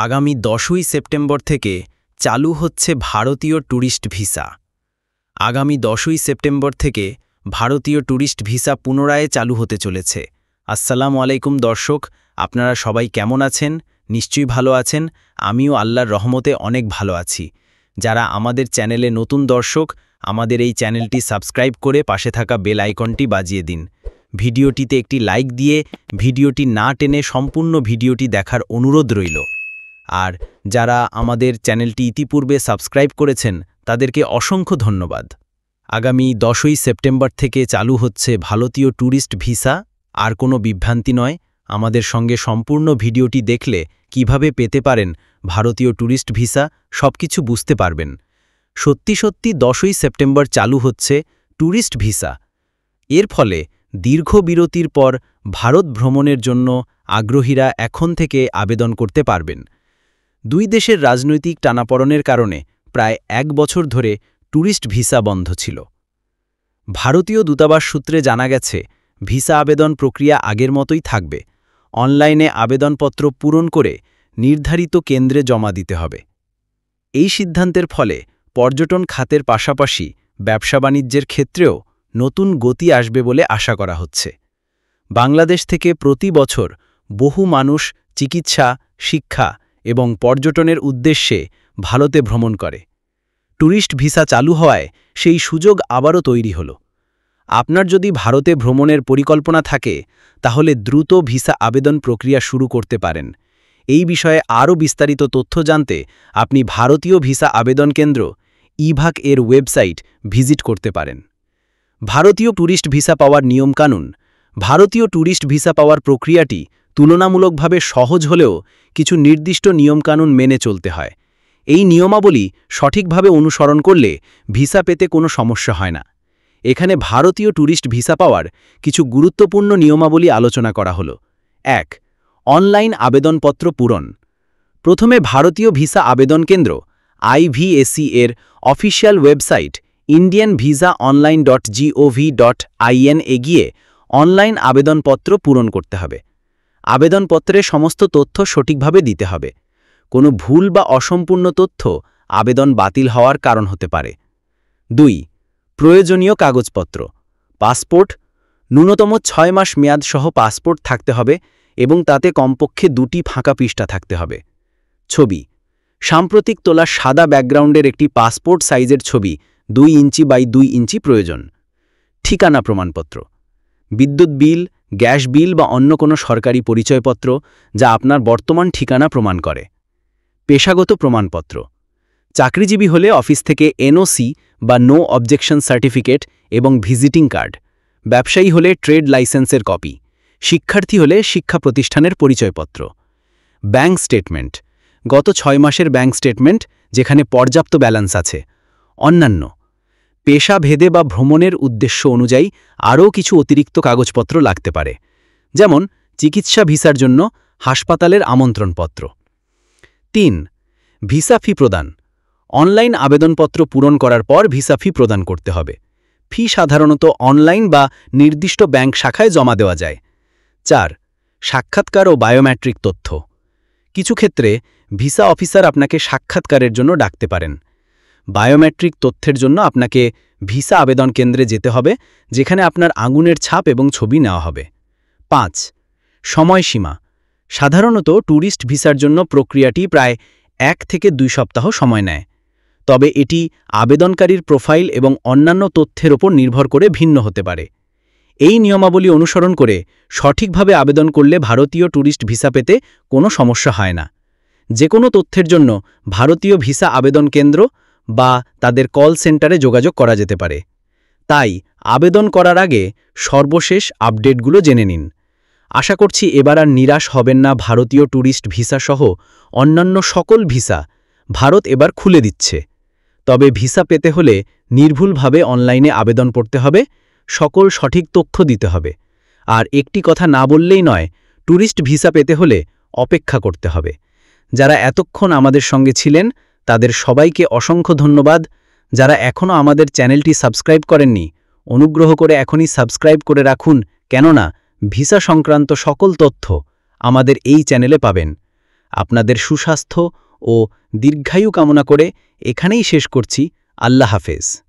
আগামী 10ই সেপ্টেম্বর থেকে চালু হচ্ছে ভারতীয় ট্যুরিস্ট ভিসা। আগামী 10ই সেপ্টেম্বর থেকে ভারতীয় ট্যুরিস্ট ভিসা পুনরায় চালু হতে চলেছে। আসসালামু আলাইকুম দর্শক, আপনারা সবাই কেমন আছেন? নিশ্চয়ই ভালো আছেন। আমিও আল্লাহর রহমতে অনেক ভালো আছি। যারা আমাদের চ্যানেলে নতুন দর্শক, আমাদের এই চ্যানেলটি সাবস্ক্রাইব করে পাশে থাকা বেল আইকনটি বাজিয়ে দিন। ভিডিওটিতে একটি লাইক দিয়ে ভিডিওটি না টেনে সম্পূর্ণ ভিডিওটি দেখার অনুরোধ রইল। আর যারা আমাদের চ্যানেলটি ইতিপূর্বে সাবস্ক্রাইব করেছেন তাদেরকে অসংখ্য ধন্যবাদ। আগামী 10ই সেপ্টেম্বর থেকে চালু হচ্ছে ভারতীয় ট্যুরিস্ট ভিসা। আর কোনো বিভ্রান্তি নয়, আমাদের সঙ্গে সম্পূর্ণ ভিডিওটি দেখলে কিভাবে পেতে পারেন ভারতীয় ট্যুরিস্ট ভিসা সবকিছু বুঝতে পারবেন। সত্যি 10ই সেপ্টেম্বর চালু হচ্ছে ট্যুরিস্ট ভিসা। এর ফলে দীর্ঘ বিরতির পর ভারত ভ্রমণের জন্য আগ্রহীরা এখন থেকে আবেদন করতে পারবেন। দুই দেশের রাজনৈতিক টানাপড়নের কারণে প্রায় 1 বছর ধরে ট্যুরিস্ট ভিসা বন্ধ ছিল। ভারতীয় দূতাবাস সূত্রে জানা গেছে, ভিসা আবেদন প্রক্রিয়া আগের মতোই থাকবে। অনলাইনে আবেদনপত্র পূরণ করে নির্ধারিত কেন্দ্রে জমা দিতে হবে। এই সিদ্ধান্তের ফলে পর্যটন খাতের পাশাপাশি ব্যবসা বাণিজ্যের ক্ষেত্রেও নতুন গতি আসবে বলে আশা করা হচ্ছে। বাংলাদেশ থেকে প্রতি বছর বহু মানুষ চিকিৎসা, শিক্ষা এবং পর্যটনের উদ্দেশ্যে ভারতে ভ্রমণ করে। ট্যুরিস্ট ভিসা চালু হওয়ায় সেই সুযোগ আবারও তৈরি হল। আপনার যদি ভারতে ভ্রমণের পরিকল্পনা থাকে তাহলে দ্রুত ভিসা আবেদন প্রক্রিয়া শুরু করতে পারেন। এই বিষয়ে আরও বিস্তারিত তথ্য জানতে আপনি ভারতীয় ভিসা আবেদন কেন্দ্র ইভাক এর ওয়েবসাইট ভিজিট করতে পারেন। ভারতীয় ট্যুরিস্ট ভিসা পাওয়ার নিয়মকানুন। ভারতীয় ট্যুরিস্ট ভিসা পাওয়ার প্রক্রিয়াটি তুলনামূলকভাবে সহজ হলেও কিছু নির্দিষ্ট নিয়মকানুন মেনে চলতে হয়। এই নিয়মাবলী সঠিকভাবে অনুসরণ করলে ভিসা পেতে কোনো সমস্যা হয় না। এখানে ভারতীয় ট্যুরিস্ট ভিসা পাওয়ার কিছু গুরুত্বপূর্ণ নিয়মাবলী আলোচনা করা হলো। 1. অনলাইন আবেদনপত্র পূরণ। প্রথমে ভারতীয় ভিসা আবেদন কেন্দ্র IVAC এর অফিসিয়াল ওয়েবসাইট indianvisaonline.gov.in এ গিয়ে অনলাইন আবেদনপত্র পূরণ করতে হবে। আবেদনপত্রে সমস্ত তথ্য সঠিকভাবে দিতে হবে। কোনো ভুল বা অসম্পূর্ণ তথ্য আবেদন বাতিল হওয়ার কারণ হতে পারে। 2. প্রয়োজনীয় কাগজপত্র। পাসপোর্ট। ন্যূনতম 6 মাস মেয়াদ সহ পাসপোর্ট থাকতে হবে এবং তাতে কমপক্ষে 2টি ফাঁকা পৃষ্ঠা থাকতে হবে। ছবি। সাম্প্রতিক তোলা সাদা ব্যাকগ্রাউন্ডের একটি পাসপোর্ট সাইজের ছবি 2 ইঞ্চি বাই 2 ইঞ্চি প্রয়োজন। ঠিকানা প্রমাণপত্র। বিদ্যুৎ বিল, গ্যাস বিল বা অন্য কোনো সরকারি পরিচয়পত্র যা আপনার বর্তমান ঠিকানা প্রমাণ করে। পেশাগত প্রমাণপত্র। চাকরিজীবী হলে অফিস থেকে NOC বা নো অবজেকশন সার্টিফিকেট এবং ভিজিটিং কার্ড। ব্যবসায়ী হলে ট্রেড লাইসেন্সের কপি। শিক্ষার্থী হলে শিক্ষা প্রতিষ্ঠানের পরিচয়পত্র। Bank statement. গত 6 মাসের ব্যাংক স্টেটমেন্ট যেখানে পর্যাপ্ত ব্যালেন্স আছে। অন্যান্য। পেশা ভেদে বা ভ্রমণের উদ্দেশ্য অনুযায়ী আরও কিছু অতিরিক্ত কাগজপত্র লাগতে পারে, যেমন চিকিৎসা ভিসার জন্য হাসপাতালের আমন্ত্রণপত্র। 3. ভিসা ফি প্রদান। অনলাইন আবেদনপত্র পূরণ করার পর ভিসা ফি প্রদান করতে হবে। ফি সাধারণত অনলাইন বা নির্দিষ্ট ব্যাংক শাখায় জমা দেওয়া যায়। 4. সাক্ষাৎকার ও বায়োমেট্রিক তথ্য। কিছু ক্ষেত্রে ভিসা অফিসার আপনাকে সাক্ষাৎকারের জন্য ডাকতে পারেন। বায়োমেট্রিক তথ্যের জন্য আপনাকে ভিসা আবেদন কেন্দ্রে যেতে হবে, যেখানে আপনার আঙুলের ছাপ এবং ছবি নেওয়া হবে। 5. সময়সীমা। সাধারণত ট্যুরিস্ট ভিসার জন্য প্রক্রিয়াটি প্রায় 1 থেকে 2 সপ্তাহ সময় নেয়, তবে এটি আবেদনকারীর প্রোফাইল এবং অন্যান্য তথ্যের ওপর নির্ভর করে ভিন্ন হতে পারে। এই নিয়মাবলী অনুসরণ করে সঠিকভাবে আবেদন করলে ভারতীয় ট্যুরিস্ট ভিসা পেতে কোনো সমস্যা হয় না। যে কোনো তথ্যের জন্য ভারতীয় ভিসা আবেদন কেন্দ্র বা তাদের কল সেন্টারে যোগাযোগ করা যেতে পারে। তাই আবেদন করার আগে সর্বশেষ আপডেটগুলো জেনে নিন। আশা করছি এবার আর নিরাশ হবেন না। ভারতীয় ট্যুরিস্ট ভিসা সহ অন্যান্য সকল ভিসা ভারত এবার খুলে দিচ্ছে। তবে ভিসা পেতে হলে নির্ভুলভাবে অনলাইনে আবেদন করতে হবে, সকল সঠিক তথ্য দিতে হবে। আর একটি কথা না বললেই নয়, ট্যুরিস্ট ভিসা পেতে হলে অপেক্ষা করতে হবে। যারা এতক্ষণ আমাদের সঙ্গে ছিলেন তাদের সবাইকে অসংখ্য ধন্যবাদ। যারা এখনও আমাদের চ্যানেলটি সাবস্ক্রাইব করেননি, অনুগ্রহ করে এখনই সাবস্ক্রাইব করে রাখুন, কেননা ভিসা সংক্রান্ত সকল তথ্য আমাদের এই চ্যানেলে পাবেন। আপনাদের সুস্বাস্থ্য ও দীর্ঘায়ু কামনা করে এখানেই শেষ করছি। আল্লাহ হাফেজ।